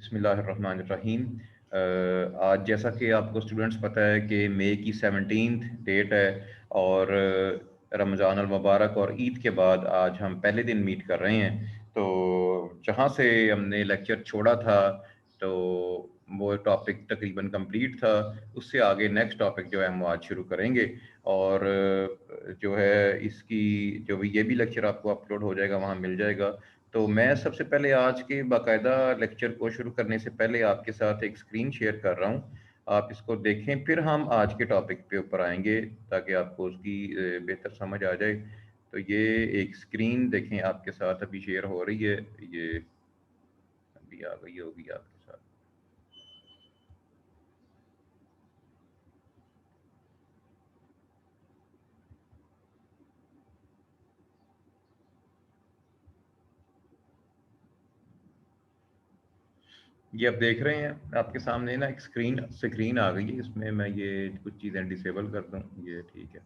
बिस्मिल्लाहिर्रहमानिर्रहीम। आज जैसा कि आपको स्टूडेंट्स पता है कि मई की 17th डेट है और रमज़ान अल मुबारक और ईद के बाद आज हम पहले दिन मीट कर रहे हैं। तो जहाँ से हमने लेक्चर छोड़ा था तो वो टॉपिक तकरीबन कंप्लीट था। उससे आगे नेक्स्ट टॉपिक जो है हम आज शुरू करेंगे और जो है इसकी जो ये भी लेक्चर आपको अपलोड हो जाएगा, वहाँ मिल जाएगा। तो मैं सबसे पहले आज के बाकायदा लेक्चर को शुरू करने से पहले आपके साथ एक स्क्रीन शेयर कर रहा हूँ। आप इसको देखें, फिर हम आज के टॉपिक पे ऊपर आएंगे ताकि आपको उसकी बेहतर समझ आ जाए। तो ये एक स्क्रीन देखें आपके साथ अभी शेयर हो रही है, ये अभी आ गई होगी आपके साथ। ये आप देख रहे हैं आपके सामने ना एक स्क्रीन स्क्रीन आ गई है। इसमें मैं ये कुछ चीज़ें डिसेबल कर दूं, ये ठीक है।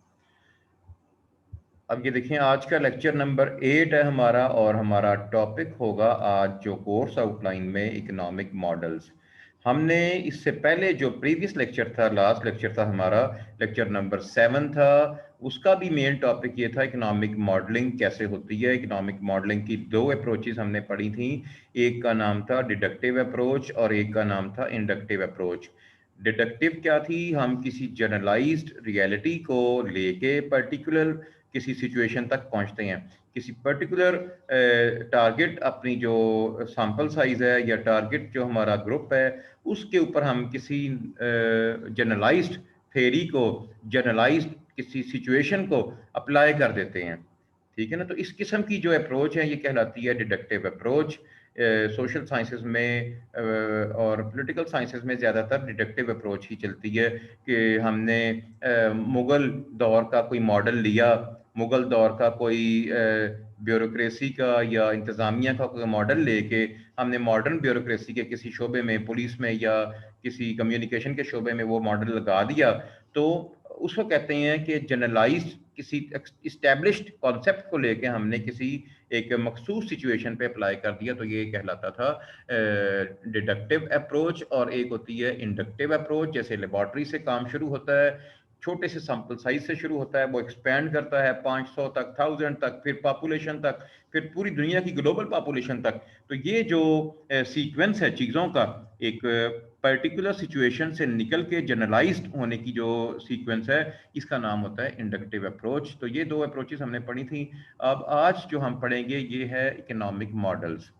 अब ये देखें, आज का लेक्चर नंबर 8 है हमारा और हमारा टॉपिक होगा आज जो कोर्स आउटलाइन में इकोनॉमिक मॉडल्स। हमने इससे पहले जो प्रीवियस लेक्चर था, लास्ट लेक्चर था हमारा, लेक्चर नंबर 7 था, उसका भी मेन टॉपिक ये था इकोनॉमिक मॉडलिंग कैसे होती है। इकोनॉमिक मॉडलिंग की दो अप्रोचेस हमने पढ़ी थी, एक का नाम था डिडक्टिव अप्रोच और एक का नाम था इंडक्टिव अप्रोच। डिडक्टिव क्या थी, हम किसी जनरलाइज्ड रियलिटी को लेके पर्टिकुलर किसी सिचुएशन तक पहुंचते हैं। किसी पर्टिकुलर टारगेट, अपनी जो सैंपल साइज है या टारगेट जो हमारा ग्रुप है, उसके ऊपर हम किसी जनरलाइज्ड थेरी को, जनरलाइज्ड किसी सिचुएशन को अप्लाई कर देते हैं। ठीक है ना। तो इस किस्म की जो अप्रोच है ये कहलाती है डिडक्टिव अप्रोच। सोशल साइंसेज में और पॉलिटिकल साइंसेज में ज़्यादातर डिडक्टिव अप्रोच ही चलती है कि हमने मुग़ल दौर का कोई मॉडल लिया, मुग़ल दौर का कोई ब्यूरोक्रेसी का या इंतज़ामिया का कोई मॉडल लेके हमने मॉडर्न ब्यूरोक्रेसी के किसी शोबे में, पुलिस में या किसी कम्युनिकेशन के शोबे में वो मॉडल लगा दिया, तो उसको कहते हैं कि जनरलाइज्ड किसी इस्टेब्लिश्ड कॉन्सेप्ट को लेके हमने किसी एक मखसूस सिचुएशन पे अप्लाई कर दिया, तो ये कहलाता था डिडक्टिव अप्रोच। और एक होती है इंडक्टिव अप्रोच, जैसे लेबॉर्ट्री से काम शुरू होता है, छोटे से सैंपल साइज से शुरू होता है, वो एक्सपैंड करता है 500 तक, 1000 तक, फिर पॉपुलेशन तक, फिर पूरी दुनिया की ग्लोबल पॉपुलेशन तक। तो ये जो सीक्वेंस है चीज़ों का, एक पर्टिकुलर सिचुएशन से निकल के जनरलाइज्ड होने की जो सीक्वेंस है, इसका नाम होता है इंडक्टिव अप्रोच। तो ये दो अप्रोचेस हमने पढ़ी थी। अब आज जो हम पढ़ेंगे ये है इकोनॉमिक मॉडल्स।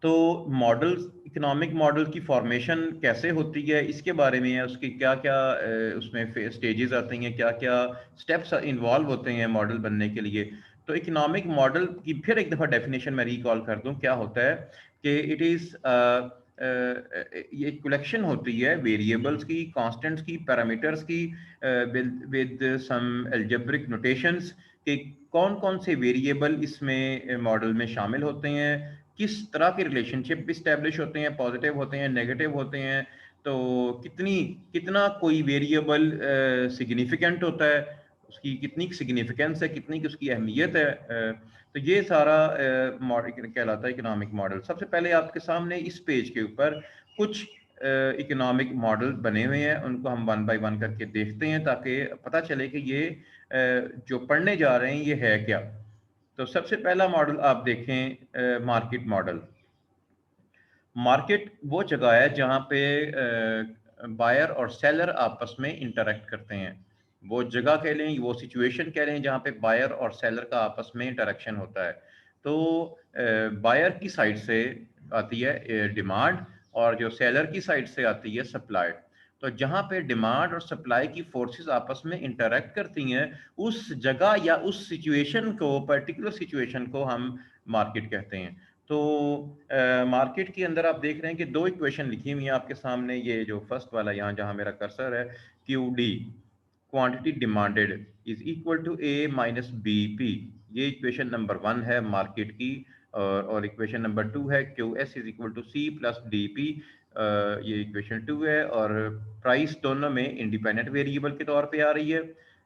तो मॉडल्स, इकोनॉमिक मॉडल की फॉर्मेशन कैसे होती है इसके बारे में है, उसकी क्या क्या उसमें स्टेजेस आती हैं, क्या क्या स्टेप्स इन्वॉल्व होते हैं मॉडल बनने के लिए। तो इकोनॉमिक मॉडल की फिर एक दफ़ा डेफिनेशन मैं रिकॉल कर दूं, क्या होता है कि इट इज़ ये कलेक्शन होती है वेरिएबल्स की, कांस्टेंट्स की, पैरामीटर्स की, विद सम अलजेब्रिक नोटेशंस, कि कौन कौन से वेरिएबल इसमें मॉडल में शामिल होते हैं, किस तरह के रिलेशनशिप इस्टेब्लिश होते हैं, पॉजिटिव होते हैं, नेगेटिव होते हैं, तो कितना कोई वेरिएबल सिग्निफिकेंट होता है, उसकी कितनी सिग्निफिकेंस है, कितनी की उसकी अहमियत है। तो ये सारा मॉडल कहलाता है इकोनॉमिक मॉडल। सबसे पहले आपके सामने इस पेज के ऊपर कुछ इकोनॉमिक मॉडल बने हुए हैं, उनको हम वन बाय वन करके देखते हैं ताकि पता चले कि ये जो पढ़ने जा रहे हैं ये है क्या। तो सबसे पहला मॉडल आप देखें, मार्केट मॉडल। मार्केट वो जगह है जहाँ पे बायर और सेलर आपस में इंटरेक्ट करते हैं। वो जगह कह लें, वो सिचुएशन कह लें जहाँ पे बायर और सेलर का आपस में इंटरेक्शन होता है। तो बायर की साइड से आती है डिमांड और जो सेलर की साइड से आती है सप्लाई। तो जहाँ पे डिमांड और सप्लाई की फोर्सेस आपस में इंटरेक्ट करती हैं, उस जगह या उस सिचुएशन को, पर्टिकुलर सिचुएशन को हम मार्केट कहते हैं। तो मार्केट के अंदर आप देख रहे हैं कि दो इक्वेशन लिखी हुई हैं आपके सामने। ये जो फर्स्ट वाला यहाँ जहाँ मेरा कर्सर है, Q D, quantity demanded, is equal to A minus B P, ये इक्वेशन नंबर 1 है मार्केट की। और इक्वेशन नंबर 2 है Q S is equal to C plus D P, ये इक्वेशन 2 है। और प्राइस दोनों में इंडिपेंडेंट वेरिएबल के तौर पे आ रही है।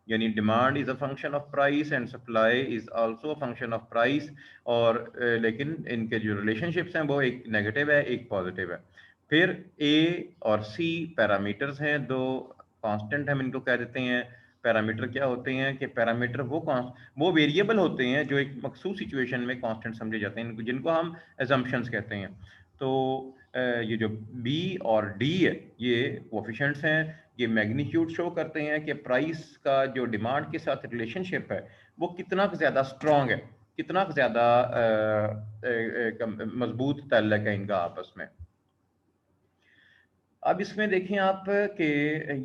यानी demand is a function of price and supply is also a function of price. और लेकिन इनके जो रिलेशनशिप्स हैं वो एक नेगेटिव है एक पॉजिटिव है। फिर ए और सी पैरामीटर्स हैं, दो कांस्टेंट हम इनको कह देते हैं। पैरामीटर क्या होते हैं कि पैरामीटर वो वेरिएबल होते हैं जो एक मखसूस सिचुएशन में कांस्टेंट समझे जाते हैं, जिनको हम एजम्पशंस कहते हैं। तो ये जो बी और डी है ये कोफिशिएंट्स हैं, ये मैग्नीट्यूड शो करते हैं कि प्राइस का जो डिमांड के साथ रिलेशनशिप है वो कितना ज़्यादा स्ट्रॉन्ग है, कितना ज़्यादा मजबूत ताल्लुक है इनका आपस में। अब इसमें देखें आप कि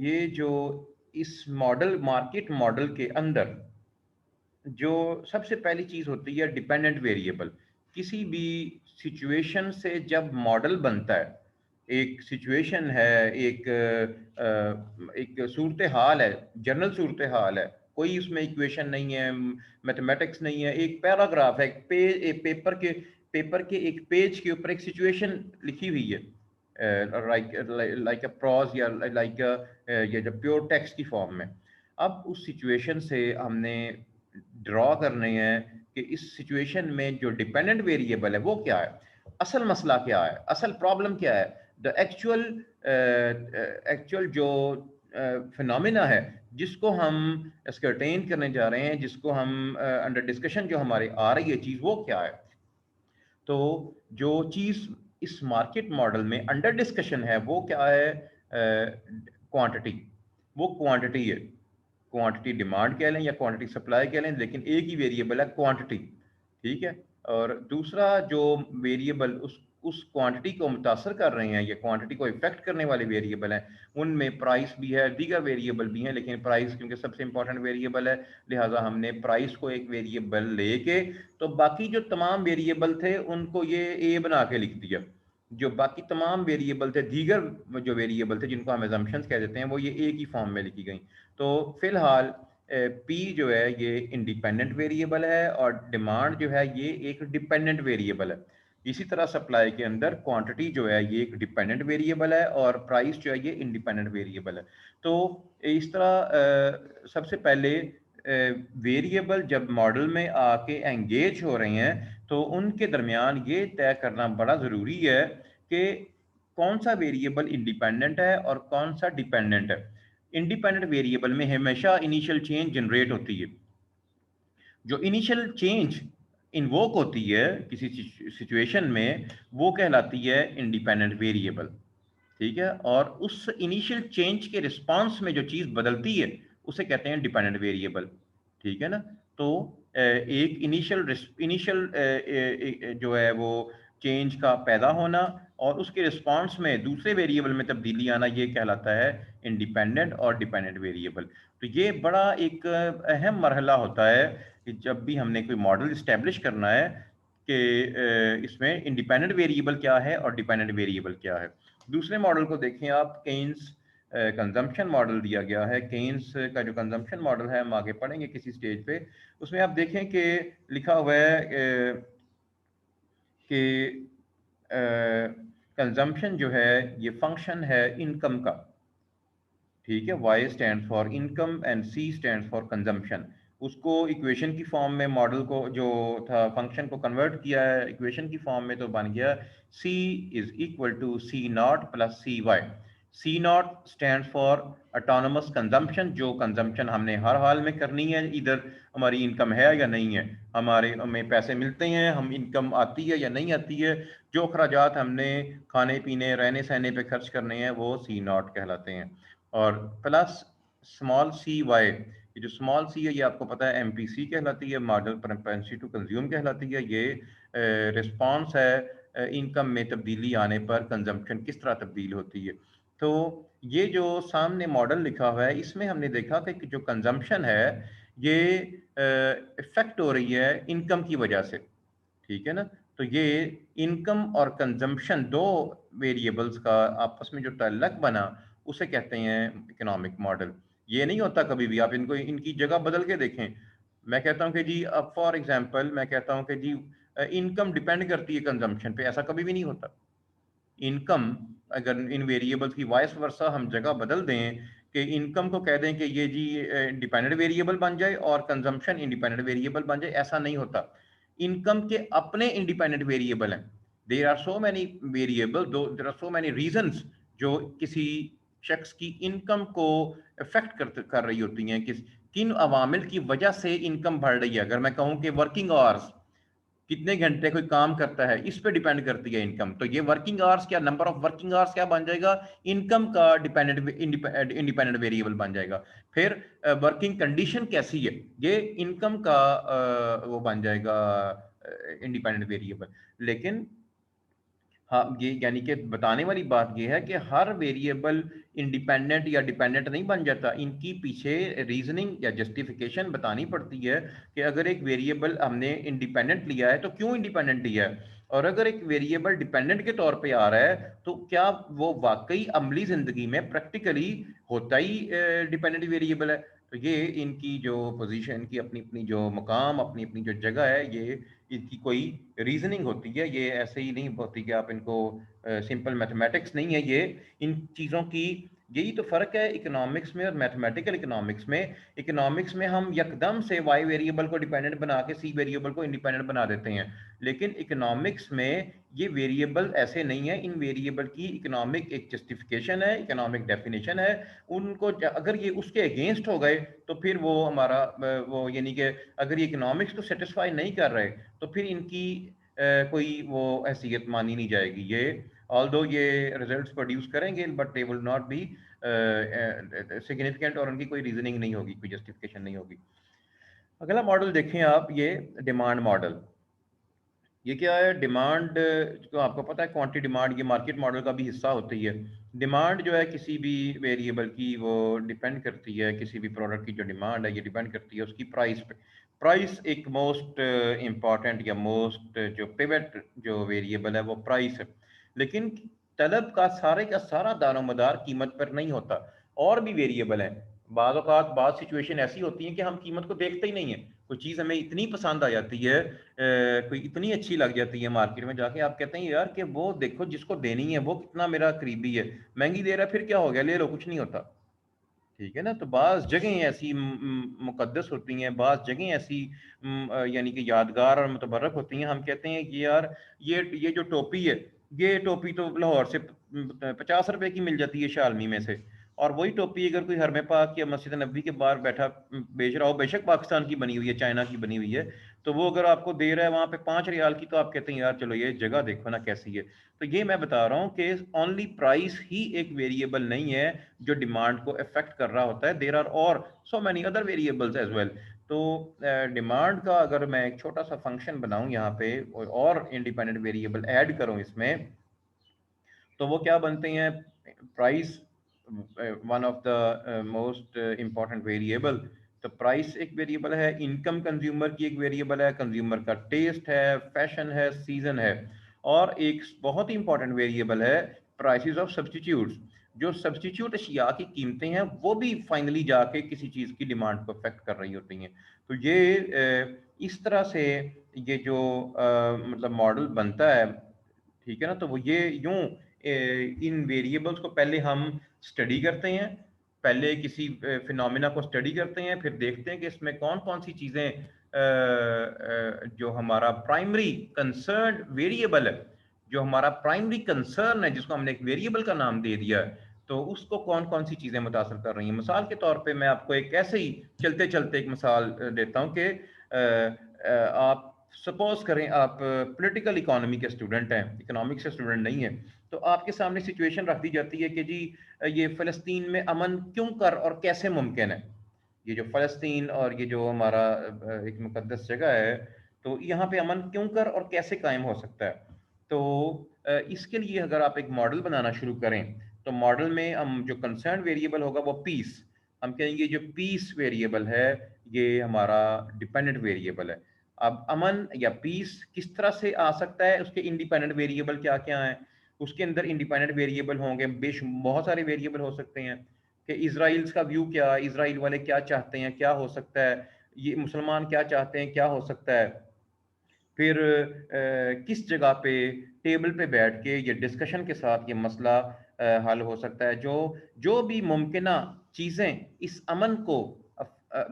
ये जो इस मॉडल मार्केट मॉडल के अंदर जो सबसे पहली चीज़ होती है डिपेंडेंट वेरिएबल। किसी भी सिचुएशन से जब मॉडल बनता है, एक सिचुएशन है, एक सूरत हाल है, जनरल सूरत हाल है, कोई उसमें इक्वेशन नहीं है, मैथमेटिक्स नहीं है, एक पैराग्राफ है, एक पेपर के एक पेज के ऊपर एक सिचुएशन लिखी हुई है, लाइक अ प्रॉज या लाइक ये जो प्योर टेक्स्ट की फॉर्म में। अब उस सिचुएशन से हमने ड्रॉ करने हैं कि इस सिचुएशन में जो डिपेंडेंट वेरिएबल है वो क्या है, असल मसला क्या है, असल प्रॉब्लम क्या है, द एक्चुअल जो फिनोमिना है जिसको हम स्कर्टेन करने जा रहे हैं, जिसको हम अंडर डिस्कशन जो हमारे आ रही है चीज़ वो क्या है। तो जो चीज़ इस मार्केट मॉडल में अंडर डिस्कशन है वो क्या है, क्वांटिटी। वो क्वांटिटी है, क्वांटिटी डिमांड कह लें या क्वांटिटी सप्लाई कह लें, लेकिन एक ही वेरिएबल है क्वांटिटी, ठीक है। और दूसरा जो वेरिएबल उस क्वांटिटी को मुतासर कर रहे हैं या क्वांटिटी को इफेक्ट करने वाले वेरिएबल हैं, उनमें प्राइस भी है, दीगर वेरिएबल भी हैं, लेकिन प्राइस क्योंकि सबसे इंपॉर्टेंट वेरिएबल है, लिहाजा हमने प्राइस को एक वेरिएबल लेके तो बाकी जो तमाम वेरिएबल थे उनको ये ए बना के लिख दिया। जो बाकी तमाम वेरिएबल थे, दीगर जो वेरिएबल थे जिनको हम एजम्पशंस कह देते हैं, वो ये ए की फॉर्म में लिखी गई। तो फिलहाल पी जो है ये इंडिपेंडेंट वेरिएबल है और डिमांड जो है ये एक डिपेंडेंट वेरिएबल है। इसी तरह सप्लाई के अंदर क्वांटिटी जो है ये एक डिपेंडेंट वेरिएबल है और प्राइस जो है ये इंडिपेंडेंट वेरिएबल है। तो इस तरह सबसे पहले वेरिएबल जब मॉडल में आके एंगेज हो रहे हैं तो उनके दरमियान ये तय करना बड़ा ज़रूरी है कि कौन सा वेरिएबल इंडिपेंडेंट है और कौन सा डिपेंडेंट है। इंडिपेंडेंट वेरिएबल में हमेशा इनिशियल चेंज जनरेट होती है। जो इनिशियल चेंज इन्वोक होती है किसी सिचुएशन में वो कहलाती है इंडिपेंडेंट वेरिएबल, ठीक है। और उस इनिशियल चेंज के रिस्पांस में जो चीज़ बदलती है उसे कहते हैं डिपेंडेंट वेरिएबल, ठीक है ना। तो एक इनिशियल इनिशियल जो है वो चेंज का पैदा होना और उसके रिस्पांस में दूसरे वेरिएबल में तब्दीली आना ये कहलाता है इंडिपेंडेंट और डिपेंडेंट वेरिएबल। तो ये बड़ा एक अहम मरहला होता है कि जब भी हमने कोई मॉडल इस्टेब्लिश करना है कि इसमें इंडिपेंडेंट वेरिएबल क्या है और डिपेंडेंट वेरिएबल क्या है। दूसरे मॉडल को देखें आप, केन्स कंजम्पशन मॉडल दिया गया है। केन्स का जो कंजम्पशन मॉडल है हम आगे पढ़ेंगे किसी स्टेज पे, उसमें आप देखें कि लिखा हुआ है कि कंजम्पशन जो है ये फंक्शन है इनकम का, ठीक है। Y stand for income and C stand for consumption. उसको इक्वेशन की फॉर्म में मॉडल को जो था फंक्शन को कन्वर्ट किया है इक्वेशन की फॉर्म में, तो बन गया C is equal to C naught plus C Y. C naught stand for autonomous consumption, जो कंजम्पशन हमने हर हाल में करनी है, इधर हमारी इनकम है या नहीं है, हमारे हमें पैसे मिलते हैं, हम इनकम आती है या नहीं आती है, जो अखराजात हमने खाने पीने रहने सहने पे खर्च करने हैं वो C नॉट कहलाते हैं। और प्लस स्मॉल सी वाई, ये जो स्मॉल सी है ये आपको पता है MPC कहलाती है, मॉडल प्रोपेंसिटी टू कंज्यूम कहलाती है। ये रिस्पांस है इनकम में तब्दीली आने पर कंजम्पशन किस तरह तब्दील होती है। तो ये जो सामने मॉडल लिखा हुआ है इसमें हमने देखा कि जो कंजम्पशन है ये इफेक्ट हो रही है इनकम की वजह से, ठीक है ना। तो ये इनकम और कंजम्पशन दो वेरिएबल्स का आपस में जो ताल्लुक बना उसे कहते हैं इकोनॉमिक मॉडल। ये नहीं होता कभी भी, आप इनको इनकी जगह बदल के देखें। मैं कहता हूँ कि जी अब फॉर एग्जांपल मैं कहता हूँ कि जी इनकम डिपेंड करती है कंजम्पशन पे, ऐसा कभी भी नहीं होता। इनकम अगर इन वेरिएबल्स की वाइस वर्सा हम जगह बदल दें कि इनकम को कह दें कि ये जी डिपेंडेंट वेरिएबल बन जाए और कंजम्पशन इंडिपेंडेंट वेरिएबल बन जाए, ऐसा नहीं होता। इनकम के अपने इंडिपेंडेंट वेरिएबल हैं। There are so many variable, though there are so many reasons जो किसी शख्स की इनकम को अफेक्ट कर रही होती हैं, किन अवामिल की वजह से इनकम बढ़ रही है। अगर मैं कहूँ कि वर्किंग आवर्स, कितने घंटे कोई काम करता है, इस पे डिपेंड करती है इनकम। तो ये वर्किंग आवर्स क्या, नंबर ऑफ वर्किंग आवर्स क्या बन जाएगा, इनकम का डिपेंडेंट इंडिपेंडेंट वेरिएबल बन जाएगा। फिर वर्किंग कंडीशन कैसी है, ये इनकम का वो बन जाएगा इंडिपेंडेंट वेरिएबल। लेकिन हाँ, ये यानी कि बताने वाली बात ये है कि हर वेरिएबल इंडिपेंडेंट या डिपेंडेंट नहीं बन जाता। इनकी पीछे रीजनिंग या जस्टिफिकेशन बतानी पड़ती है कि अगर एक वेरिएबल हमने इंडिपेंडेंट लिया है तो क्यों इंडिपेंडेंट लिया है, और अगर एक वेरिएबल डिपेंडेंट के तौर पे आ रहा है तो क्या वो वाकई अमली जिंदगी में प्रैक्टिकली होता ही डिपेंडेंट वेरिएबल है। तो ये इनकी जो पोजीशन की अपनी अपनी जो मकाम, अपनी अपनी जो जगह है, ये इनकी कोई रीजनिंग होती है। ये ऐसे ही नहीं होती कि आप इनको सिंपल मैथमेटिक्स नहीं है ये, इन चीज़ों की यही तो फ़र्क है इकोनॉमिक्स में और मैथमेटिकल इकोनॉमिक्स में। इकोनॉमिक्स में हम यकदम से वाई वेरिएबल को डिपेंडेंट बना के सी वेरिएबल को इंडिपेंडेंट बना देते हैं, लेकिन इकोनॉमिक्स में ये वेरिएबल ऐसे नहीं है। इन वेरिएबल की इकोनॉमिक एक जस्टिफिकेशन है, इकोनॉमिक डेफिनेशन है। उनको अगर ये उसके अगेंस्ट हो गए तो फिर वो हमारा वो यानी कि अगर ये इकोनॉमिक्स को सेटिस्फाई नहीं कर रहे तो फिर इनकी कोई वो हैसियत मानी नहीं जाएगी। ये ऑल्दो ये रिजल्ट्स प्रोड्यूस करेंगे but they will not be significant, और उनकी कोई रीजनिंग नहीं होगी, कोई जस्टिफिकेशन नहीं होगी। अगला मॉडल देखें आप, ये डिमांड मॉडल। ये क्या है, डिमांड तो आपको पता है क्वांटिटी डिमांड ये मार्केट मॉडल का भी हिस्सा होती है। डिमांड जो है किसी भी वेरिएबल की वो डिपेंड करती है, किसी भी प्रोडक्ट की जो डिमांड है ये डिपेंड करती है उसकी प्राइस पे। प्राइस एक मोस्ट इम्पॉर्टेंट या मोस्ट जो पिवट जो वेरिएबल है वो प्राइस है। लेकिन तलब का सारे का सारा दारोमदार कीमत पर नहीं होता, और भी वेरिएबल हैं। बाज़ औक़ात बात सिचुएशन ऐसी होती है कि हम कीमत को देखते ही नहीं है। कोई चीज़ हमें इतनी पसंद आ जाती है, कोई इतनी अच्छी लग जाती है मार्केट में जाके, आप कहते हैं यार कि वो देखो जिसको देनी है वो कितना मेरा करीबी है, महंगी दे रहा है, फिर क्या हो गया, ले लो, कुछ नहीं होता। ठीक है ना। तो बाज़ जगह ऐसी मुकद्दस होती हैं, बाज़ जगह ऐसी यानी कि यादगार और मुतबर्रक होती हैं। हम कहते हैं कि यार ये जो टोपी है, ये टोपी तो लाहौर से 50 रुपए की मिल जाती है शालमी में से, और वही टोपी अगर कोई हरम पाक या मस्जिद नबी के बाहर बैठा बेच रहा हो, बेशक पाकिस्तान की बनी हुई है, चाइना की बनी हुई है, तो वो अगर आपको दे रहा है वहाँ पे 5 रियाल की, तो आप कहते हैं यार चलो ये जगह देखो ना कैसी है। तो ये मैं बता रहा हूँ कि ओनली प्राइस ही एक वेरिएबल नहीं है जो डिमांड को अफेक्ट कर रहा होता है, देयर आर और so many other variables as well. तो डिमांड का अगर मैं एक छोटा सा फंक्शन बनाऊं यहाँ पे और इंडिपेंडेंट वेरिएबल ऐड करूं इसमें, तो वो क्या बनते हैं, price one of the most important variable. तो प्राइस एक वेरिएबल है, इनकम कंज्यूमर की एक वेरिएबल है, कंज्यूमर का टेस्ट है, फैशन है, सीजन है, और एक बहुत ही इंपॉर्टेंट वेरिएबल है प्राइसेस ऑफ सब्सटीट्यूट्स। जो सब्सटीट्यूट अशिया की कीमतें हैं वो भी फाइनली जाके किसी चीज़ की डिमांड को अफेक्ट कर रही होती हैं। तो ये इस तरह से ये जो मतलब मॉडल बनता है, ठीक है ना। तो वो ये यूं इन वेरिएबल्स को पहले हम स्टडी करते हैं, पहले किसी फिनोमिना को स्टडी करते हैं, फिर देखते हैं कि इसमें कौन कौन सी चीज़ें जो हमारा प्राइमरी कंसर्न वेरिएबल है, जो हमारा प्राइमरी कंसर्न है, जिसको हमने एक वेरिएबल का नाम दे दिया है, तो उसको कौन कौन सी चीज़ें मुतासर कर रही हैं। मिसाल के तौर पे मैं आपको एक ऐसे ही चलते चलते एक मिसाल देता हूँ कि आप सपोज करें आप पॉलिटिकल इकोनॉमी के स्टूडेंट हैं, इकोनॉमिक्स के स्टूडेंट नहीं है, तो आपके सामने सिचुएशन रख दी जाती है कि जी ये फ़लस्तीन में अमन क्यों कर और कैसे मुमकिन है। ये जो फ़लस्तीन और ये जो हमारा एक मुकद्दस जगह है, तो यहाँ पे अमन क्यों कर और कैसे कायम हो सकता है। तो इसके लिए अगर आप एक मॉडल बनाना शुरू करें, तो मॉडल में हम जो कंसर्न वेरिएबल होगा वो पीस, हम कहेंगे जो पीस वेरिएबल है ये हमारा डिपेंडेंट वेरिएबल है। अब अमन या पीस किस तरह से आ सकता है, उसके इंडिपेंडेंट वेरिएबल क्या क्या हैं। उसके अंदर इंडिपेंडेंट वेरिएबल होंगे, बहुत सारे वेरिएबल हो सकते हैं कि इसराइल का व्यू क्या, इसराइल वाले क्या चाहते हैं, क्या हो सकता है, ये मुसलमान क्या चाहते हैं, क्या हो सकता है। फिर किस जगह पे टेबल पे बैठ के ये डिस्कशन के साथ ये मसला हल हो सकता है। जो जो भी मुमकिना चीज़ें इस अमन को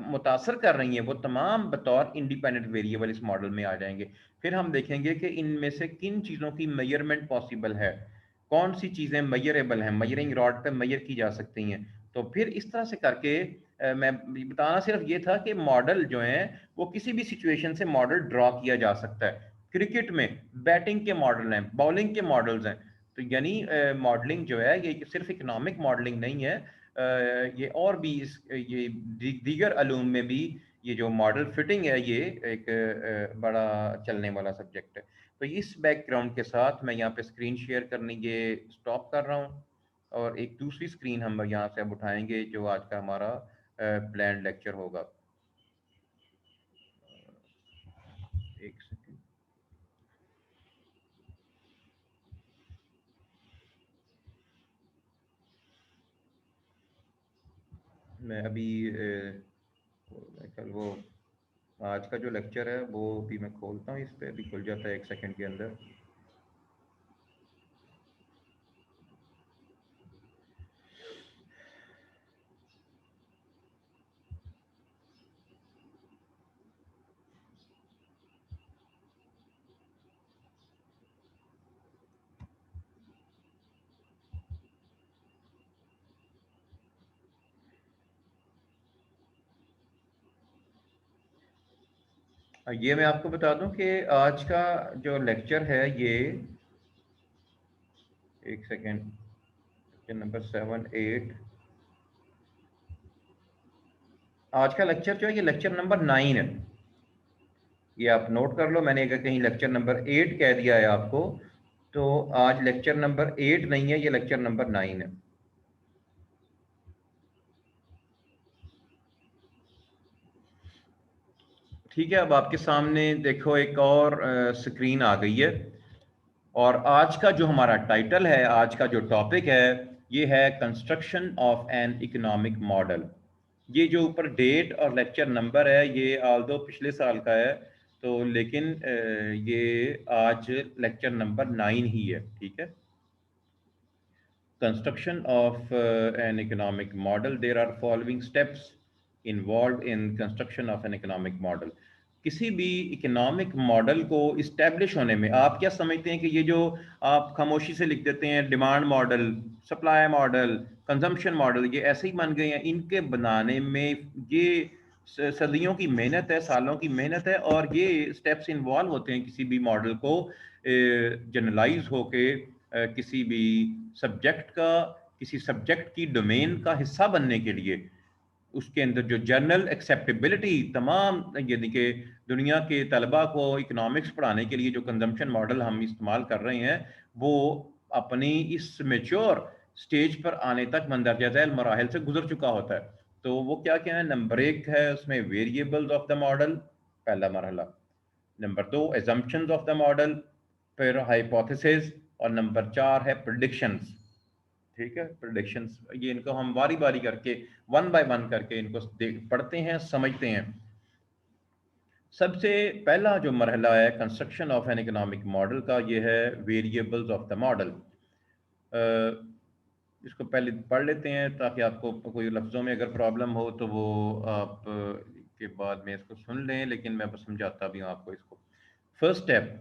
मुतासर कर रही हैं वो तमाम बतौर इंडिपेंडेंट वेरिएबल इस मॉडल में आ जाएंगे। फिर हम देखेंगे कि इनमें से किन चीज़ों की मेजरमेंट पॉसिबल है, कौन सी चीज़ें मेजरेबल हैं, मेजरिंग रॉड पे मेजर की जा सकती हैं। तो फिर इस तरह से करके मैं बताना सिर्फ ये था कि मॉडल जो है वो किसी भी सिचुएशन से मॉडल ड्रॉ किया जा सकता है। क्रिकेट में बैटिंग के मॉडल हैं, बॉलिंग के मॉडल्स हैं। तो यानी मॉडलिंग जो है ये सिर्फ इकोनॉमिक मॉडलिंग नहीं है, ये और भी ये दीगर अलूम में भी ये जो मॉडल फिटिंग है ये एक बड़ा चलने वाला सब्जेक्ट है। तो इस बैकग्राउंड के साथ मैं यहाँ पे स्क्रीन शेयर करने ये स्टॉप कर रहा हूँ, और एक दूसरी स्क्रीन हम यहाँ से अब उठाएंगे जो आज का हमारा प्लान लेक्चर होगा। एक सेकंड, मैं अभी कल वो आज का जो लेक्चर है वो भी मैं खोलता हूँ, इस पे भी खुल जाता है एक सेकंड के अंदर। ये मैं आपको बता दूं कि आज का जो लेक्चर है ये, एक सेकेंड, लेक्चर नंबर 7 8, आज का लेक्चर जो है ये लेक्चर नंबर 9 है। ये आप नोट कर लो, मैंने अगर कहीं लेक्चर नंबर 8 कह दिया है आपको, तो आज लेक्चर नंबर 8 नहीं है, ये लेक्चर नंबर 9 है। ठीक है, अब आपके सामने देखो एक और स्क्रीन आ गई है, और आज का जो हमारा टाइटल है, आज का जो टॉपिक है, ये है construction of an economic model. ये जो ऊपर डेट और लेक्चर नंबर है ये आल्दो पिछले साल का है, तो लेकिन ये आज लेक्चर नंबर 9 ही है। ठीक है, construction of an economic model, there are following steps involved in construction of an economic model. किसी भी इकोनॉमिक मॉडल को इस्टेब्लिश होने में आप क्या समझते हैं कि ये जो आप खामोशी से लिख देते हैं demand model, supply model, consumption model, ये ऐसे ही बन गए हैं, इनके बनाने में ये सदियों की मेहनत है, सालों की मेहनत है, और ये स्टेप्स इन्वॉल्व होते हैं किसी भी मॉडल को जनरलाइज होके किसी भी सब्जेक्ट का, किसी सब्जेक्ट की डोमेन का हिस्सा बनने के लिए उसके अंदर जो जनरल एक्सेप्टेबिलिटी तमाम, यानी कि दुनिया के तलबा को इकोनॉमिक्स पढ़ाने के लिए जो कंजम्पशन मॉडल हम इस्तेमाल कर रहे हैं वो अपनी इस मेच्योर स्टेज पर आने तक मंदरजा झैल मराहल से गुजर चुका होता है। तो वो क्या क्या है, नंबर 1 है उसमें वेरिएबल्स ऑफ द मॉडल, पहला मरहला। Number 2 assumptions of the model, फिर हाइपोथेसिस, और नंबर 4 है प्रिडिक्शंस। ठीक है, प्रिडिक्शंस, ये इनको हम बारी बारी करके वन बाय वन करके इनको पढ़ते हैं, समझते हैं। सबसे पहला जो मरहला है construction of an economic model का, ये है वेरिएबल्स ऑफ द मॉडल। इसको पहले पढ़ लेते हैं ताकि आपको कोई लफ्ज़ों में अगर प्रॉब्लम हो तो वो आप के बाद में इसको सुन लें, लेकिन मैं बस समझाता भी हूँ आपको इसको। First step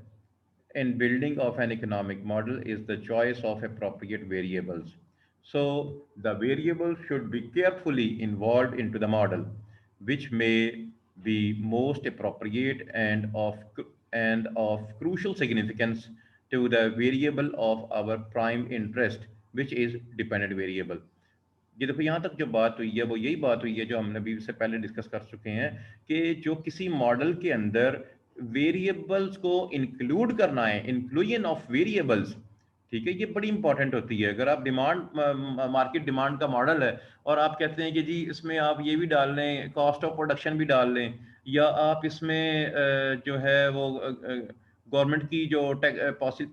in building of an economic model is the choice of appropriate variables. So the variables should be carefully involved into the model, which may be most appropriate and of crucial significance to the variable of our prime interest, which is dependent variable. ये देखो यहाँ तक जो बात हुई है वो यही बात हुई है जो हमने अभी से पहले डिस्कस कर चुके हैं कि जो किसी मॉडल के अंदर वेरिएबल्स को इंक्लूड करना है, इंक्लूजन ऑफ वेरिएबल्स, ठीक है, ये बड़ी इंपॉर्टेंट होती है। अगर आप डिमांड मार्केट डिमांड का मॉडल है और आप कहते हैं कि जी इसमें आप ये भी डाल लें, कॉस्ट ऑफ प्रोडक्शन भी डाल लें, या आप इसमें जो है वो गवर्नमेंट की जो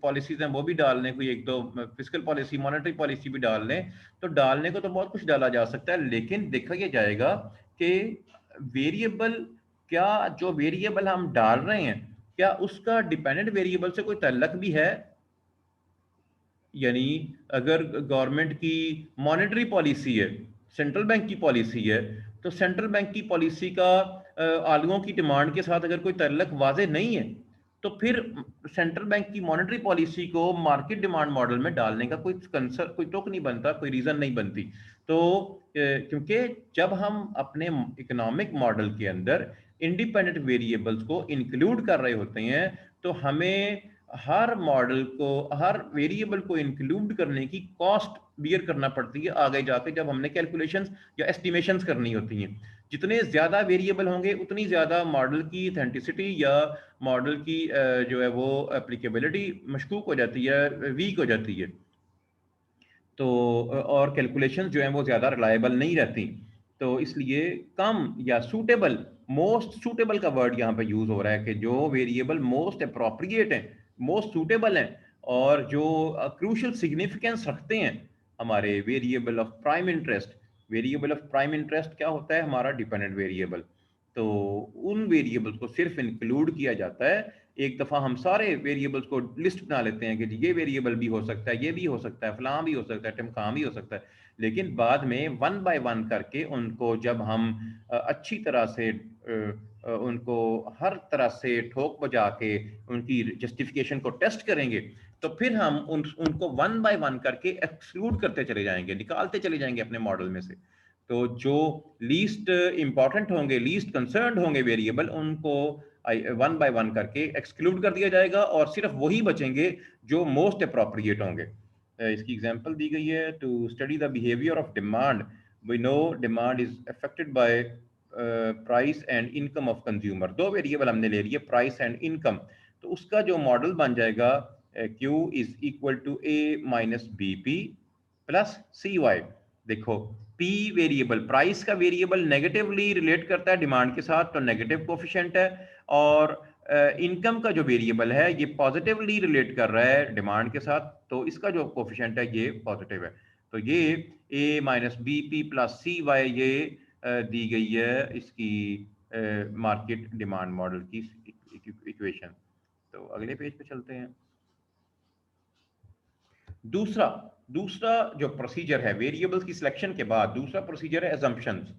पॉलिसीज हैं वो भी डाल लें, कोई एक दो फिजिकल पॉलिसी, मॉनेटरी पॉलिसी भी डाल लें, तो डालने को तो बहुत कुछ डाला जा सकता है, लेकिन देखा यह जाएगा कि वेरिएबल, क्या जो वेरिएबल हम डाल रहे हैं क्या उसका डिपेंडेंट वेरिएबल से कोई ताल्लुक भी है। यानी अगर गवर्नमेंट की मॉनेटरी पॉलिसी है, सेंट्रल बैंक की पॉलिसी है, तो सेंट्रल बैंक की पॉलिसी का आलुओं की डिमांड के साथ अगर कोई तल्लक वाजे नहीं है, तो फिर सेंट्रल बैंक की मॉनेटरी पॉलिसी को मार्केट डिमांड मॉडल में डालने का कोई कंसर कोई तुक नहीं बनता, कोई रीजन नहीं बनती। तो क्योंकि जब हम अपने इकोनॉमिक मॉडल के अंदर इंडिपेंडेंट वेरिएबल्स को इंक्लूड कर रहे होते हैं, तो हमें हर मॉडल को, हर वेरिएबल को इंक्लूड करने की कॉस्ट बियर करना पड़ती है आगे जाके, जब हमने कैलकुलेशंस या एस्टिमेशंस करनी होती हैं। जितने ज्यादा वेरिएबल होंगे उतनी ज्यादा मॉडल की ऑथेंटिसिटी या मॉडल की जो है वो एप्लीकेबिलिटी मशकूक हो जाती है, वीक हो जाती है। तो और कैलकुलेशन जो है वो ज़्यादा रिलायबल नहीं रहती। तो इसलिए कम या सूटेबल, मोस्ट सूटेबल का वर्ड यहाँ पे यूज़ हो रहा है कि जो वेरिएबल मोस्ट अप्रोप्रिएट हैं, मोस्ट सूटेबल हैं, और जो क्रूशल सिग्निफिकेंस रखते हैं, हमारे variable of prime interest. Variable of prime interest क्या होता है? हमारा डिपेंडेंट वेरिएबल। तो उन वेरिएबल्स को सिर्फ इंक्लूड किया जाता है। एक दफ़ा हम सारे वेरिएबल्स को लिस्ट बना लेते हैं कि जी ये वेरिएबल भी हो सकता है, ये भी हो सकता है, फलां भी हो सकता है, टिमकां भी हो सकता है। लेकिन बाद में वन बाय वन करके उनको जब हम अच्छी तरह से उनको हर तरह से ठोक बजा के उनकी जस्टिफिकेशन को टेस्ट करेंगे, तो फिर हम उनको वन बाय वन करके एक्सक्लूड करते चले जाएंगे, निकालते चले जाएंगे अपने मॉडल में से। तो जो लीस्ट इंपॉर्टेंट होंगे, लीस्ट कंसर्न्ड होंगे वेरिएबल, उनको वन बाय वन करके एक्सक्लूड कर दिया जाएगा, और सिर्फ वही बचेंगे जो मोस्ट अप्रोप्रिएट होंगे। इसकी एग्जांपल दी गई है, to study the behaviour of demand, we know demand is affected by price and income of consumer. दो वेरिएबल हमने ले लिए, प्राइस एंड इनकम। तो उसका जो मॉडल बन जाएगा, Q is equal to A minus B P plus C Y. देखो, P वेरिएबल, प्राइस का वेरिएबल नेगेटिवली रिलेट करता है डिमांड के साथ, तो नेगेटिव कोफिशिएंट है, और इनकम का जो वेरिएबल है ये पॉजिटिवली रिलेट कर रहा है डिमांड के साथ, तो इसका जो कोफिशिएंट है ये पॉजिटिव है। तो ये A minus B P plus C Y, ये दी गई है इसकी मार्केट डिमांड मॉडल की इक्वेशन। तो अगले पेज पे चलते हैं। दूसरा दूसरा जो प्रोसीजर है वेरिएबल्स की सिलेक्शन के बाद, दूसरा प्रोसीजर है एजम्पशंस।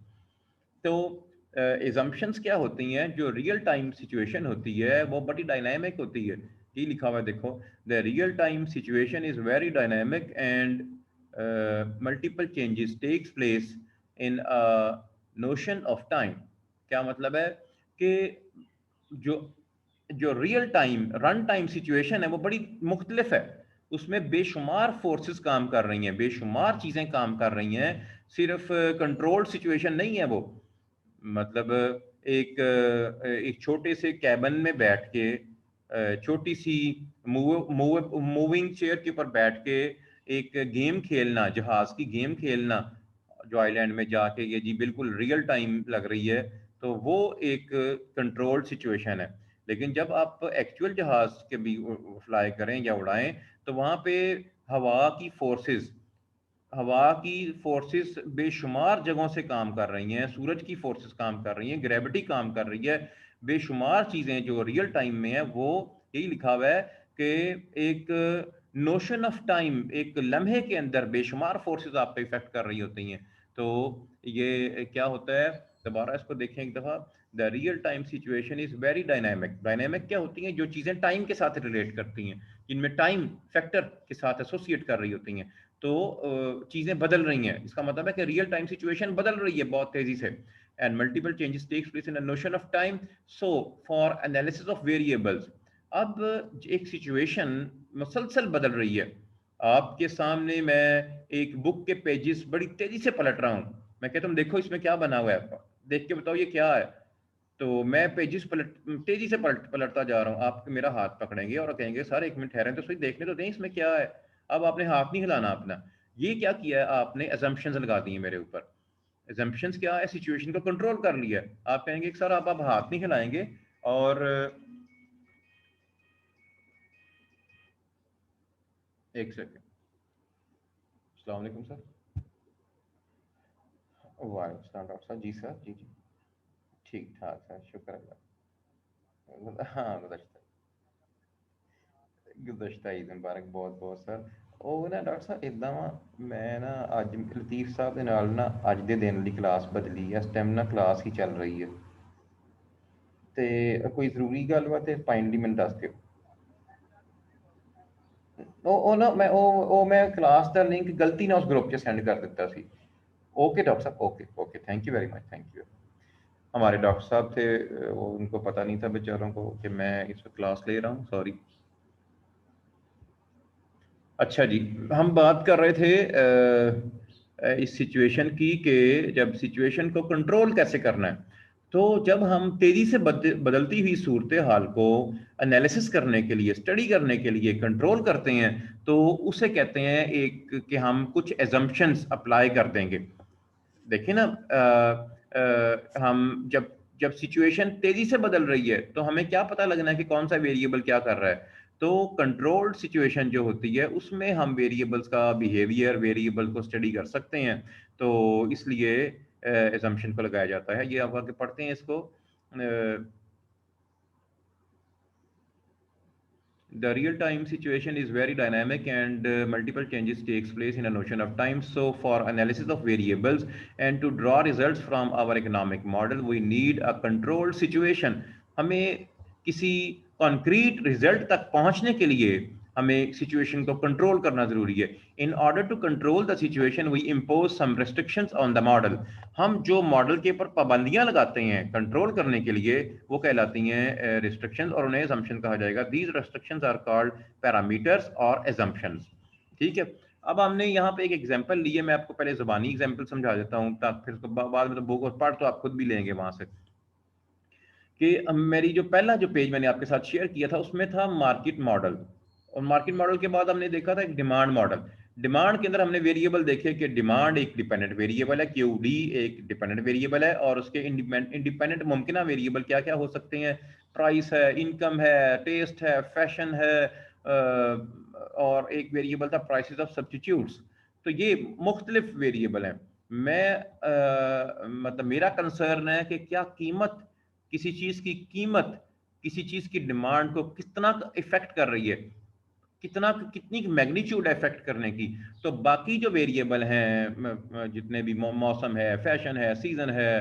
तो एजम्पशंस क्या होती हैं? जो रियल टाइम सिचुएशन होती है वो बड़ी डायनामिक होती है। ये लिखा हुआ है, देखो, the real time situation is very dynamic and multiple changes takes place in a notion of time. क्या मतलब है? कि जो जो real time run time situation है वो बड़ी मुख्तलिफ है। उसमें बेशुमार फोर्सेस काम कर रही हैं, बेशुमार चीज़ें काम कर रही हैं। सिर्फ कंट्रोल्ड सिचुएशन नहीं है वो। मतलब एक छोटे से कैबिन में बैठ के, छोटी सी मूविंग चेयर के ऊपर बैठ के एक गेम खेलना, जहाज की गेम खेलना जो आइलैंड में जाके, ये जी बिल्कुल रियल टाइम लग रही है, तो वो एक कंट्रोल्ड सिचुएशन है। लेकिन जब आप एक्चुअल जहाज के भी फ्लाई करें या उड़ाएं, तो वहां पे हवा की फोर्सेस हवा की फोर्सेस बेशुमार जगहों से काम कर रही हैं, सूरज की फोर्सेस काम कर रही हैं, ग्रेविटी काम कर रही है, बेशुमार चीज़ें जो रियल टाइम में है। वो यही लिखा हुआ है कि एक नोशन ऑफ टाइम, एक लम्हे के अंदर बेशुमार फोर्सेस आप पे इफेक्ट कर रही होती हैं। तो ये क्या होता है? दोबारा इसको देखें एक दफ़ा। The real time situation is very dynamic. Dynamic क्या होती हैं? जो चीज़ें टाइम के साथ रिलेट करती हैं, जिनमें टाइम फैक्टर के साथ एसोसिएट कर रही होती हैं। तो चीज़ें बदल रही हैं, इसका मतलब है कि रियल टाइम सिचुएशन बदल रही है बहुत तेजी से। And multiple changes takes place in a notion of time, so for analysis of variables. अब एक सिचुएशन मसलसल बदल रही है। आपके सामने मैं एक बुक के पेजेस बड़ी तेजी से पलट रहा हूँ, मैं कहता हूँ देखो इसमें क्या बना हुआ है, देख के बताओ ये क्या है। तो मैं पेजेस तेजी से पलटता जा रहा हूँ, आप मेरा हाथ पकड़ेंगे और कहेंगे सर एक मिनट ठहरें तो सही, देखने तो दें इसमें क्या है। अब आपने हाथ नहीं हिलाना अपना। ये क्या किया है आपने? एजम्पशंस लगा दी हैं मेरे ऊपर। एजम्पशंस क्या है? सिचुएशन को कंट्रोल कर लिया है। आप कहेंगे कि सर आप हाथ नहीं हिलाएंगे, और एक सेकेंड। अस्सलाम वालेकुम सर। वालेकुम सलाम डॉक्टर साहब। जी सर, जी जी। ठीक ठाक सर, शुक्र अल्लाह। हाँ, गुज़श्ता गुज़श्ता ईद मुबारक बहुत बहुत सर। ਉਹ ਨਾ ਡਾਕਟਰ ਸਾਹਿਬ ਇਦਾਂ ਵਾ, ਮੈਂ ਨਾ ਅੱਜ ਲਤੀਫ ਸਾਹਿਬ ਦੇ ਨਾਲ ਨਾ ਅੱਜ ਦੇ ਦਿਨ ਲਈ ਕਲਾਸ ਬਦਲੀ ਹੈ, ਇਸ ਟਾਈਮ ਨਾ ਕਲਾਸ ਹੀ ਚੱਲ ਰਹੀ ਹੈ, ਤੇ ਕੋਈ ਜ਼ਰੂਰੀ ਗੱਲ ਵਾ ਤੇ ਫਾਈਨਲੀ ਮੈਨੂੰ ਦੱਸ ਦਿਓ। ਉਹ ਨਾ ਮੈਂ ਕਲਾਸ ਦਾ ਲਿੰਕ ਗਲਤੀ ਨਾਲ ਉਸ ग्रुप 'ਚ सेंड कर ਦਿੱਤਾ ਸੀ। ओके डॉक्टर साहब, okay okay, thank you very much, thank you. हमारे डॉक्टर साहब थे, वो उनको पता नहीं था बेचारों को कि मैं इस वक्त क्लास ले रहा हूँ, सॉरी। अच्छा जी, हम बात कर रहे थे इस सिचुएशन की कि जब सिचुएशन को कंट्रोल कैसे करना है। तो जब हम तेजी से बदलती हुई सूरत हाल को एनालिसिस करने के लिए, स्टडी करने के लिए कंट्रोल करते हैं, तो उसे कहते हैं एक कि हम कुछ एजम्पशंस अप्लाई कर देंगे। देखिए ना, हम जब जब सिचुएशन तेजी से बदल रही है तो हमें क्या पता लगना है कि कौन सा वेरिएबल क्या कर रहा है। तो कंट्रोल्ड सिचुएशन जो होती है उसमें हम वेरिएबल्स का बिहेवियर, वेरिएबल को स्टडी कर सकते हैं, तो इसलिए एजम्पशन को लगाया जाता है। ये आप आगे पढ़ते हैं इसको। The real-time situation is very dynamic and multiple changes takes place in a notion of time. So for analysis of variables and to draw results from our economic model, we need a controlled situation. हमें किसी concrete result तक पहुंचने के लिए हमें situation को control करना जरूरी है। In order to control the situation we impose some restrictions on the model. हम जो मॉडल के ऊपर पाबंदियां लगाते हैं कंट्रोल करने के लिए वो कहलाती हैं रिस्ट्रिक्शंस, और उन्हें assumption कहा जाएगा। These restrictions are called parameters और assumptions। ठीक है, अब हमने यहाँ पे एक एग्जांपल ली है, मैं आपको पहले जुबानी एग्जांपल समझा देता हूँ, ताकि फिर बाद में तो बुक पढ़ तो आप खुद भी लेंगे वहां से। कि मेरी जो पहला जो पेज मैंने आपके साथ शेयर किया था उसमें था मार्केट मॉडल, और मार्केट मॉडल के बाद हमने देखा था एक डिमांड मॉडल। डिमांड के अंदर हमने वेरिएबल देखे कि डिमांड एक डिपेंडेंट वेरिएबल है, क्यूडी एक डिपेंडेंट वेरिएबल है, और उसके इंडिपेंडेंट मुमकिन वेरिएबल क्या क्या हो सकते हैं, प्राइस है, इनकम है, टेस्ट है, फैशन है, और एक वेरिएबल था प्राइसेस ऑफ सब्स्टिट्यूट्स। तो ये मुख्तलिफ वेरिएबल हैं। मैं मतलब मेरा कंसर्न है कि क्या कीमत, किसी चीज की कीमत किसी चीज की डिमांड को कितना इफेक्ट कर रही है, कितनी मैग्नीट्यूड इफेक्ट करने की। तो बाकी जो वेरिएबल हैं, जितने भी मौसम है, फैशन है, सीजन है,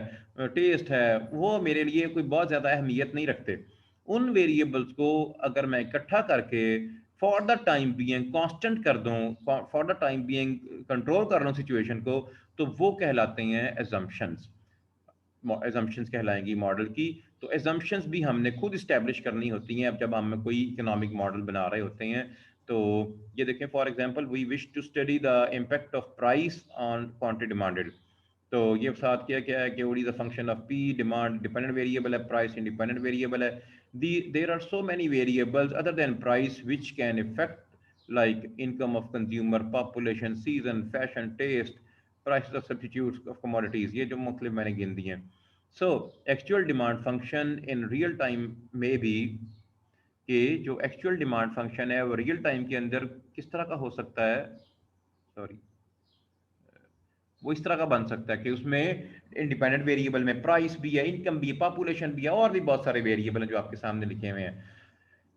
टेस्ट है, वो मेरे लिए कोई बहुत ज्यादा अहमियत नहीं रखते। उन वेरिएबल्स को अगर मैं इकट्ठा करके for the time being constant कर दूं, for the time being control कर लूं सिचुएशन को, तो वो कहलाते हैं एजम्पशंस। एजम्पशंस कहलाएंगी मॉडल की। तो एजम्पशंस भी हमने खुद इस्टेब्लिश करनी होती हैं अब जब हम कोई इकोनॉमिक मॉडल बना रहे होते हैं। तो ये देखें, for example we wish to study the impact of price on quantity demanded. तो ये साथ क्या क्या है कि what is the function of P, demand dependent variable है, प्राइस इंडिपेंडेंट वेरिएबल है। There are so many variables other than price which can effect like income of consumer, population, season, fashion, taste, prices of substitutes of commodities, ये जो मुख्तलिफ मैंने गिन दी हैं। So actual demand function in real time में भी, कि जो एक्चुअल डिमांड फंक्शन है वो रियल टाइम के अंदर किस तरह का हो सकता है, सॉरी, वो इस तरह का बन सकता है कि उसमें इंडिपेंडेंट वेरिएबल में प्राइस भी है, इनकम भी है, पॉपुलेशन भी है, और भी बहुत सारे वेरिएबल हैं जो आपके सामने लिखे हुए हैं।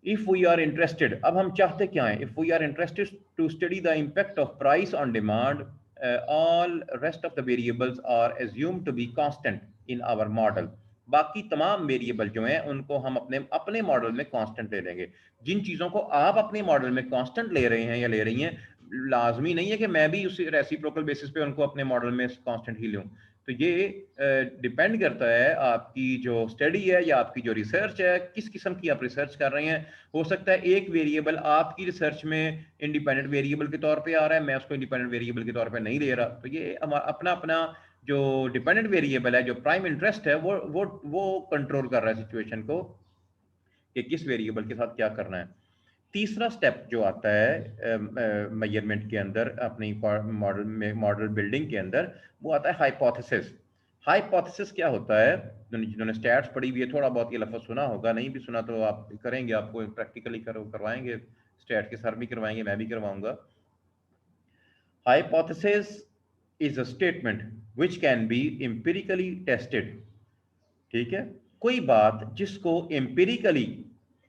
इफ वी आर इंटरेस्टेड, अब हम चाहते क्या है, if we are interested to study the impact of price on demand, all rest of the variables are assumed to be constant in our model. बाकी तमाम वेरिएबल जो हैं उनको हम अपने अपने मॉडल में कांस्टेंट ले लेंगे। जिन चीज़ों को आप अपने मॉडल में कांस्टेंट ले रहे हैं या ले रही हैं, लाजमी नहीं है कि मैं भी उसी रेसिप्रोकल बेसिस पे उनको अपने मॉडल में कांस्टेंट ही लूँ। तो ये डिपेंड करता है आपकी जो स्टडी है या आपकी जो रिसर्च है, किस किस्म की आप रिसर्च कर रहे हैं। हो सकता है एक वेरिएबल आपकी रिसर्च में इंडिपेंडेंट वेरिएबल के तौर पे आ रहा है, मैं उसको इंडिपेंडेंट वेरिएबल के तौर पे नहीं ले रहा। तो ये अपना अपना जो डिपेंडेंट वेरिएबल है, जो प्राइम इंटरेस्ट है, वो कंट्रोल कर रहा है सिचुएशन को कि किस वेरिएबल के साथ क्या करना है। तीसरा स्टेप जो आता है मेजरमेंट के अंदर, अपनी मॉडल में मॉडल बिल्डिंग के अंदर, वो आता है हाइपोथेसिस। हाइपोथेसिस क्या होता है, जिन्होंने स्टैट्स पढ़ी हुई है, थोड़ा बहुत ये लफ्ज़ सुना होगा, नहीं भी सुना तो आप करेंगे, आपको प्रैक्टिकली करवाएंगे, स्टैट के सर भी करवाएंगे, मैं भी करवाऊंगा। Hypothesis is a statement which can be empirically tested. ठीक है, कोई बात जिसको एम्पिरिकली,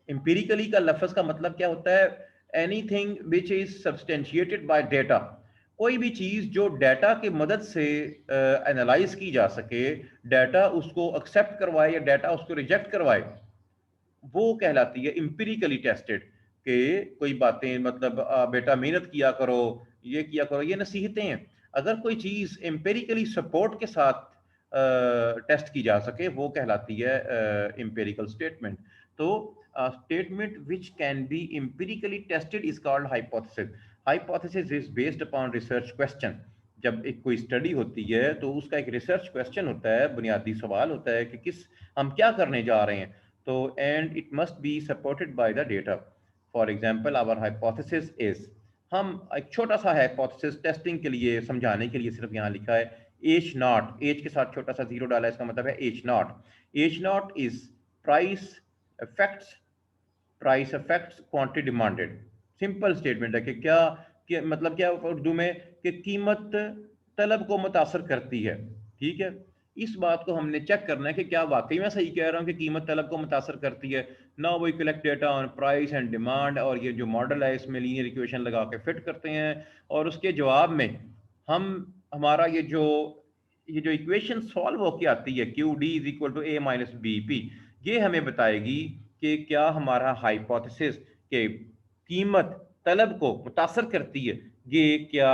एम्पिरिकली का लफ्ज का मतलब क्या होता है, anything which is substantiated bye data, कोई भी चीज जो डाटा की मदद से एनालाइज की जा सके, डाटा उसको एक्सेप्ट करवाए या डाटा उसको रिजेक्ट करवाए, वो कहलाती है इंपिरिकली टेस्टेड। कि कोई बातें मतलब बेटा मेहनत किया करो, ये किया करो, ये नसीहतें हैं। अगर कोई चीज एम्पेरिकली सपोर्ट के साथ टेस्ट की जा सके, वो कहलाती है एम्पेरिकल स्टेटमेंट। तो statement which can be empirically tested is called hypothesis. Hypothesis is based upon research question. जब एक कोई स्टडी होती है तो उसका एक रिसर्च क्वेश्चन होता है, बुनियादी सवाल होता है कि किस हम क्या करने जा रहे हैं। तो and it must be supported by the data. For example our hypothesis is, हम एक छोटा सा हाइपोथेसिस टेस्टिंग के लिए समझाने के लिए सिर्फ यहाँ लिखा है एच नॉट, एच के साथ छोटा सा जीरो डाला है, इसका मतलब है H not. H not is price affects, price affects quantity demanded. Simple statement है कि क्या, मतलब क्या उर्दू में कि कीमत तलब को मुतासर करती है। ठीक है, इस बात को हमने चेक करना है कि क्या वाकई में सही कह रहा हूँ कि कीमत तलब को मुतासर करती है। Now we collect data on price and demand, और ये जो मॉडल है इसमें लीनियर इक्वेशन लगा के फिट करते हैं, और उसके जवाब में हम हमारा ये जो इक्वेशन सॉल्व होके आती है Q D is equal to A minus B P, ये हमें बताएगी कि क्या हमारा हाइपोथेसिस के कीमत तलब को मुतासर करती है, ये क्या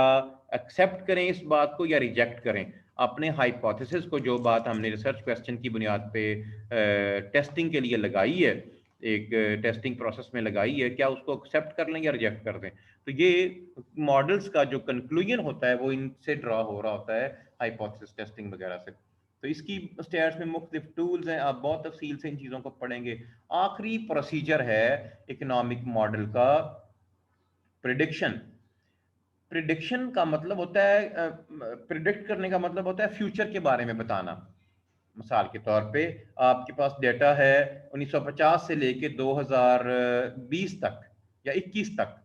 एक्सेप्ट करें इस बात को या रिजेक्ट करें। अपने हाइपोथेसिस को, जो बात हमने रिसर्च क्वेश्चन की बुनियाद पे टेस्टिंग के लिए लगाई है, एक टेस्टिंग प्रोसेस में लगाई है, क्या उसको एक्सेप्ट कर लें या रिजेक्ट कर दें। तो ये मॉडल्स का जो कंक्लूजन होता है वो इनसे ड्रॉ हो रहा होता है, हाइपोथेसिस टेस्टिंग वगैरह से। तो इसकी स्टेट्स में मुख्तलिफ टूल्स हैं, आप बहुत तफसील से इन चीज़ों को पढ़ेंगे। आखिरी प्रोसीजर है इकोनॉमिक मॉडल का प्रिडिक्शन। प्रिडिक्शन का मतलब होता है, प्रिडिक्ट करने का मतलब होता है फ्यूचर के बारे में बताना। मिसाल के तौर पे आपके पास डेटा है 1950 से लेके 2020 तक या 21 तक,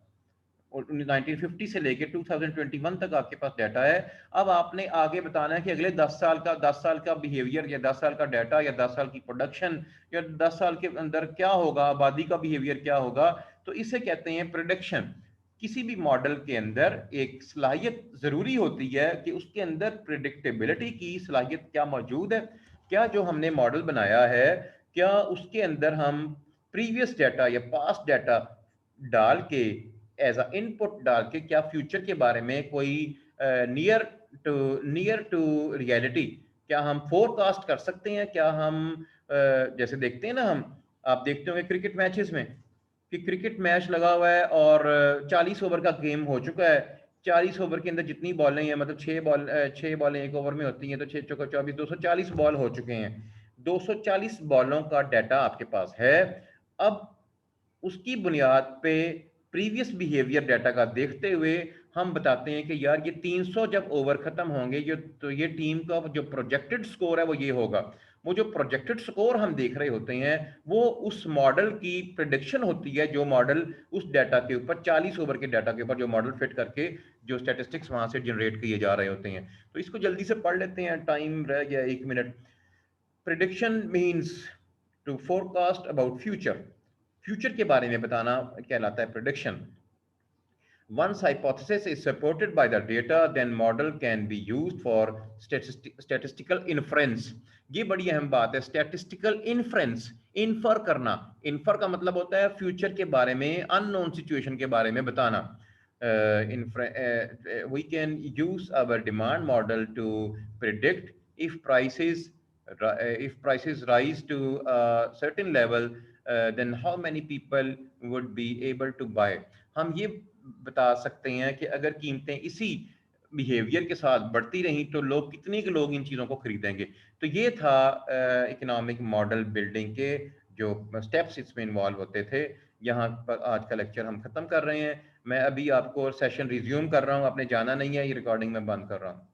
और 1950 से लेके 2021 तक आपके पास डाटा है। अब आपने आगे बताना है कि अगले 10 साल का बिहेवियर, या 10 साल का डाटा, या 10 साल की प्रोडक्शन, या 10 साल के अंदर क्या होगा, आबादी का बिहेवियर क्या होगा। तो इसे कहते हैं प्रोडक्शन। किसी भी मॉडल के अंदर एक सलाहियत जरूरी होती है कि उसके अंदर प्रिडिक्टेबिलिटी की सलाहियत क्या मौजूद है। क्या जो हमने मॉडल बनाया है, क्या उसके अंदर हम प्रीवियस डाटा या पास्ट डाटा डाल के, एज अ इनपुट डाल के, क्या फ्यूचर के बारे में कोई नियर टू रियलिटी क्या हम फोरकास्ट कर सकते हैं। क्या हम जैसे देखते हैं ना, हम आप देखते होंगे क्रिकेट मैचेस में कि क्रिकेट मैच लगा हुआ है और 40 ओवर का गेम हो चुका है। 40 ओवर के अंदर जितनी बॉलें हैं, मतलब 6 बॉलें एक ओवर में होती हैं, तो 6 चौका 24, 240 बॉल हो चुके हैं। 240 बॉलों का डाटा आपके पास है। अब उसकी बुनियाद पे प्रीवियस बिहेवियर डाटा का देखते हुए हम बताते हैं कि यार ये 300 जब ओवर खत्म होंगे, ये तो ये टीम का जो प्रोजेक्टेड स्कोर है वो ये होगा। वो जो प्रोजेक्टेड स्कोर हम देख रहे होते हैं वो उस मॉडल की प्रिडिक्शन होती है, जो मॉडल उस डाटा के ऊपर 40 ओवर के डाटा के ऊपर जो मॉडल फिट करके जो स्टैटिस्टिक्स वहां से जनरेट किए जा रहे होते हैं। तो इसको जल्दी से पढ़ लेते हैं, टाइम रह गया 1 minute. Prediction means to forecast about future, future के बारे में बताना कहलाता है prediction. Once hypothesis is supported by the data, then model can be used for statistical inference. ये बड़ी अहम बात है, statistical inference, इन्फर करना। इन्फर का मतलब होता है फ्यूचर के बारे में, अननोन सिचुएशन के बारे में बताना। We can use our demand model to predict if prices rise to a certain level, then how many people would be able to buy। हम ये बता सकते हैं कि अगर कीमतें इसी बिहेवियर के साथ बढ़ती रहीं तो लोग, कितने के लोग इन चीज़ों को खरीदेंगे। तो ये था इकोनॉमिक मॉडल बिल्डिंग के जो स्टेप्स इसमें इन्वॉल्व होते थे। यहाँ पर आज का लेक्चर हम ख़त्म कर रहे हैं। मैं अभी आपको सेशन रिज्यूम कर रहा हूँ, आपने जाना नहीं है, ये रिकॉर्डिंग में बंद कर रहा हूँ।